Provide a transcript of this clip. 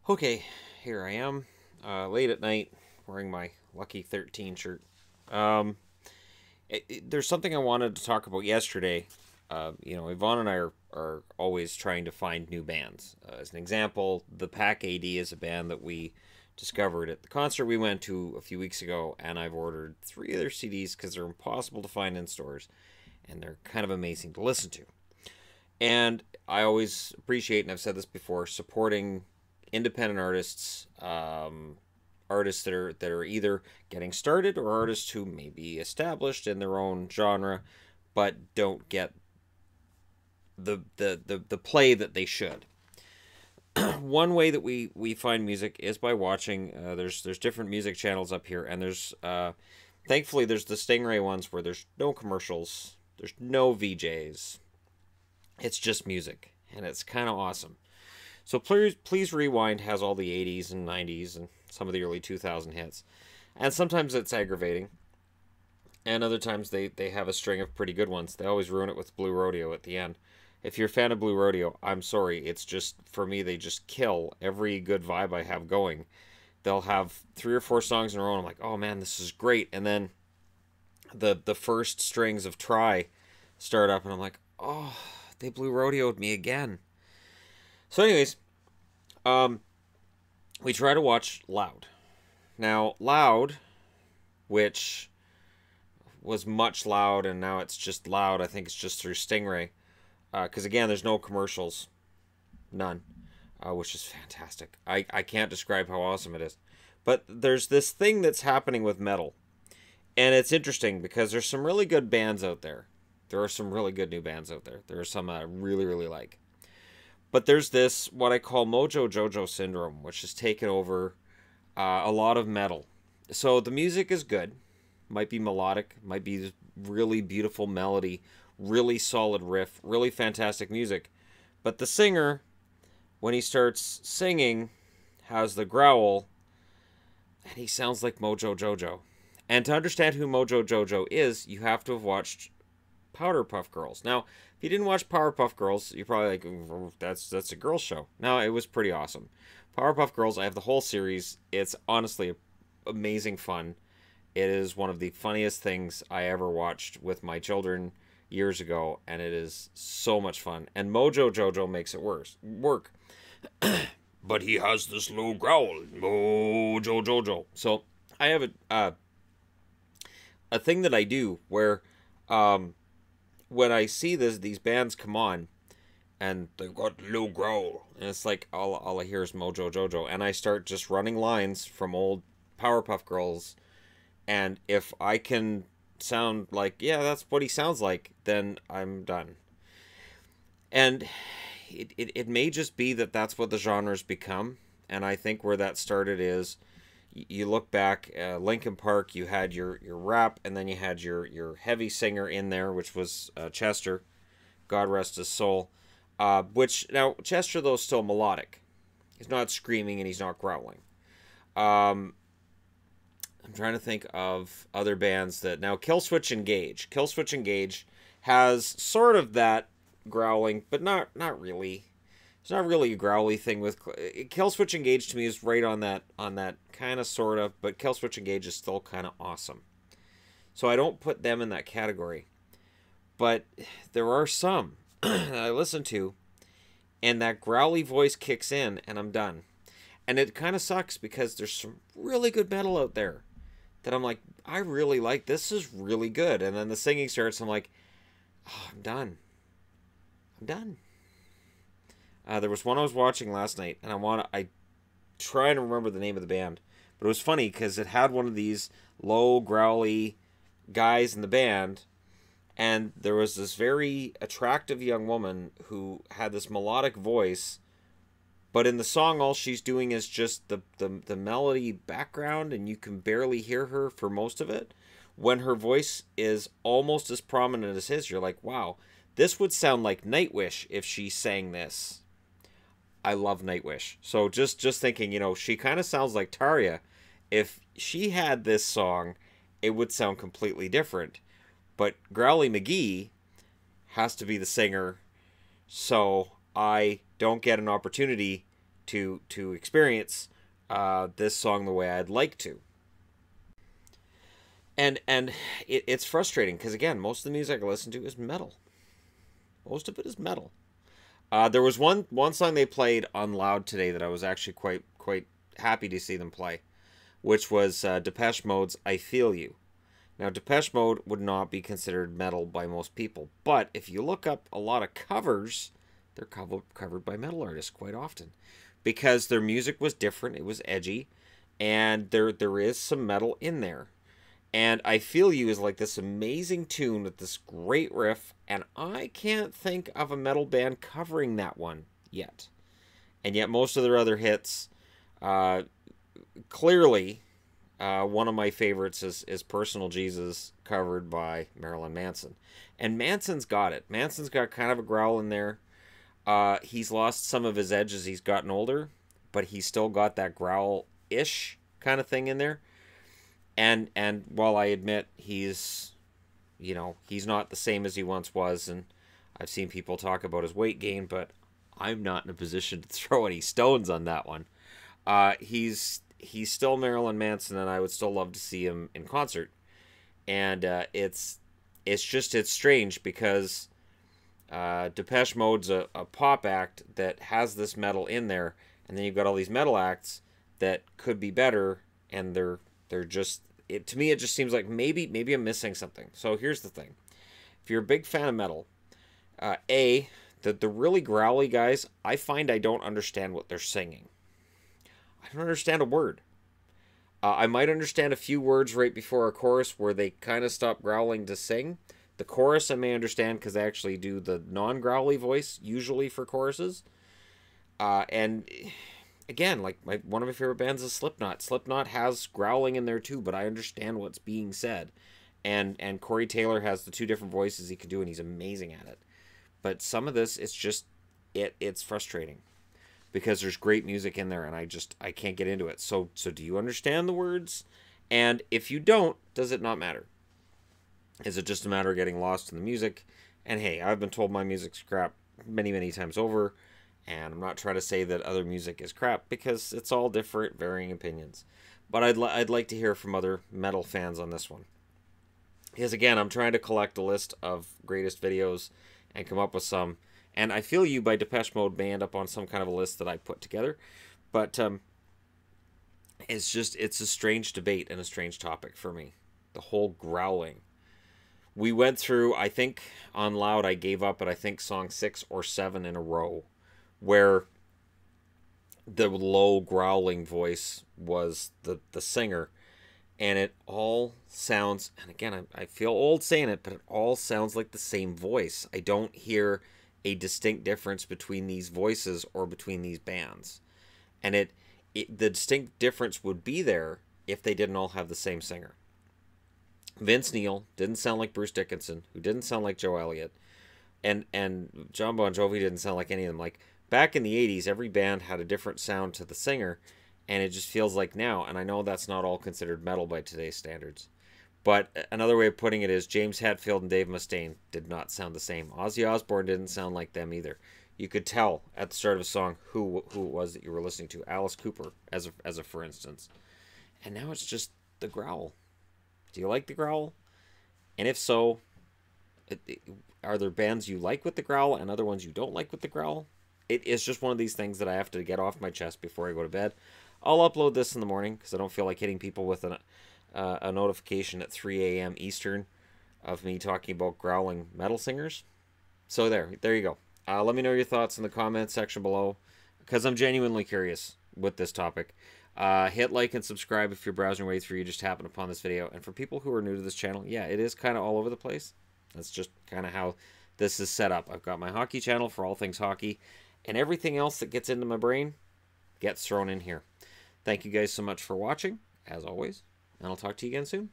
Okay, here I am, late at night, wearing my Lucky 13 shirt. Um, there's something I wanted to talk about yesterday. Yvonne and I are always trying to find new bands. As an example, the Pack AD is a band that we discovered at the concert we went to a few weeks ago, and I've ordered 3 of their CDs because they're impossible to find in stores, and they're kind of amazing to listen to. And I always appreciate, and I've said this before, supporting independent artists, artists that are either getting started or artists who may be established in their own genre, but don't get the play that they should. One way that we find music is by watching. There's different music channels up here, and there's thankfully there's the Stingray ones where there's no commercials, there's no VJs, it's just music, and it's kind of awesome. So please rewind has all the 80s and 90s and some of the early 2000 hits, and sometimes it's aggravating, and other times they have a string of pretty good ones. They always ruin it with Blue Rodeo at the end. If you're a fan of Blue Rodeo, I'm sorry. It's just, for me, they just kill every good vibe I have going. They'll have 3 or 4 songs in a row, and I'm like, oh man, this is great. And then the first strings of Try start up, and I'm like, oh, they Blue Rodeoed me again. So anyways, we try to watch Loud. Now, Loud, which was much Loud, and now it's just Loud. I think it's just through Stingray. Because again, there's no commercials. None. Which is fantastic. I can't describe how awesome it is. But there's this thing that's happening with metal. And it's interesting because there's some really good bands out there. There are some really good new bands out there. There are some I really, really like. But there's this, what I call Mojo Jojo syndrome, which has taken over a lot of metal. So the music is good. Might be melodic. Might be really beautiful melody. Really solid riff. Really fantastic music. But the singer, when he starts singing, has the growl. And he sounds like Mojo Jojo. And to understand who Mojo Jojo is, you have to have watched Powderpuff Girls. Now, if you didn't watch Powerpuff Girls, you're probably like, "Oh, that's a girls show." No, it was pretty awesome. Powerpuff Girls, I have the whole series. It's honestly amazing fun. It is one of the funniest things I ever watched with my children years ago, and it is so much fun. And Mojo Jojo makes it work. But he has this low growl, Mojo Jojo. So I have a thing that I do where when I see these bands come on and they've got low growl, and it's like all I hear is Mojo Jojo, and I start just running lines from old Powerpuff Girls, and if I can sound like, yeah, that's what he sounds like, then I'm done. And it may just be that that's what the genre's become, and I think where that started is you look back, Linkin Park, you had your rap, and then you had your heavy singer in there, which was Chester, God rest his soul. Which, now, Chester, though, is still melodic. He's not screaming and he's not growling. I'm trying to think of other bands that... Now, Killswitch Engage. Killswitch Engage has sort of that growling, but not really. It's not really a growly thing with Killswitch Engage. To me, is right on that kind of sort of, but Killswitch Engage is still kind of awesome. So I don't put them in that category. But there are some that I listen to, and that growly voice kicks in, and I'm done. And it kind of sucks because there's some really good metal out there that I'm like, I really like. This is really good. And then the singing starts, I'm like, oh, I'm done. I'm done. There was one I was watching last night, and I try to remember the name of the band, but it was funny because it had one of these low, growly guys in the band, and there was this very attractive young woman who had this melodic voice, but in the song, all she's doing is just the melody background, and you can barely hear her for most of it. When her voice is almost as prominent as his, you're like, wow, this would sound like Nightwish if she sang this. I love Nightwish. So just thinking, she kind of sounds like Tarja. If she had this song, it would sound completely different. But Growly McGee has to be the singer, so I don't get an opportunity to experience this song the way I'd like to. And it's frustrating because, again, most of the music I listen to is metal. Most of it is metal. There was one song they played on Loud today that I was actually quite happy to see them play, which was Depeche Mode's "I Feel You." Now, Depeche Mode would not be considered metal by most people, but if you look up a lot of covers, they're covered by metal artists quite often, because their music was different, it was edgy, and there is some metal in there. And "I Feel You" is like this amazing tune with this great riff, and I can't think of a metal band covering that one yet. And yet most of their other hits, clearly, one of my favorites is "Personal Jesus," covered by Marilyn Manson. And Manson's got it. Manson's got kind of a growl in there. He's lost some of his edge as he's gotten older, but he's still got that growl-ish kind of thing in there. And while I admit he's not the same as he once was, and I've seen people talk about his weight gain, but I'm not in a position to throw any stones on that one. He's still Marilyn Manson, and I would still love to see him in concert. And it's strange because Depeche Mode's a pop act that has this metal in there, and then you've got all these metal acts that could be better, and they're just, to me it just seems like maybe I'm missing something. So here's the thing: if you're a big fan of metal, the really growly guys, I find I don't understand what they're singing. I don't understand a word. I might understand a few words right before a chorus where they kind of stop growling to sing. The chorus I may understand because I actually do the non-growly voice usually for choruses. And again, like one of my favorite bands is Slipknot. Slipknot has growling in there too, but I understand what's being said. And Corey Taylor has the two different voices he can do, and he's amazing at it. But some of this, it's frustrating because there's great music in there, and I can't get into it. So do you understand the words? And if you don't, does it not matter? Is it just a matter of getting lost in the music? And hey, I've been told my music's crap many times over. And I'm not trying to say that other music is crap, because it's all different, varying opinions. But I'd like to hear from other metal fans on this one. Because again, I'm trying to collect a list of greatest videos and come up with some. And "I Feel You" by Depeche Mode may end up on some kind of a list that I put together. But it's a strange debate and a strange topic for me. The whole growling. We went through, I think on Loud I gave up at I think song 6 or 7 in a row, where the low growling voice was the singer, and it all sounds, and again, I feel old saying it, but it all sounds like the same voice. I don't hear a distinct difference between these voices or between these bands. And the distinct difference would be there if they didn't all have the same singer. Vince Neil didn't sound like Bruce Dickinson, who didn't sound like Joe Elliott, and John Bon Jovi didn't sound like any of them. Like, back in the 80s, every band had a different sound to the singer, and it just feels like now, and I know that's not all considered metal by today's standards, but another way of putting it is James Hetfield and Dave Mustaine did not sound the same. Ozzy Osbourne didn't sound like them either. You could tell at the start of a song who it was that you were listening to. Alice Cooper, as a for instance. And now it's just the growl. Do you like the growl? And if so, are there bands you like with the growl and other ones you don't like with the growl? It is just one of these things that I have to get off my chest before I go to bed. I'll upload this in the morning because I don't feel like hitting people with a notification at 3 a.m. Eastern of me talking about growling metal singers. So there you go. Let me know your thoughts in the comments section below, because I'm genuinely curious with this topic. Hit like and subscribe if you're browsing your way through, you just happened upon this video. And for people who are new to this channel, yeah, it is kind of all over the place. That's just kind of how this is set up. I've got my hockey channel for all things hockey, and everything else that gets into my brain gets thrown in here. Thank you guys so much for watching, as always, and I'll talk to you again soon.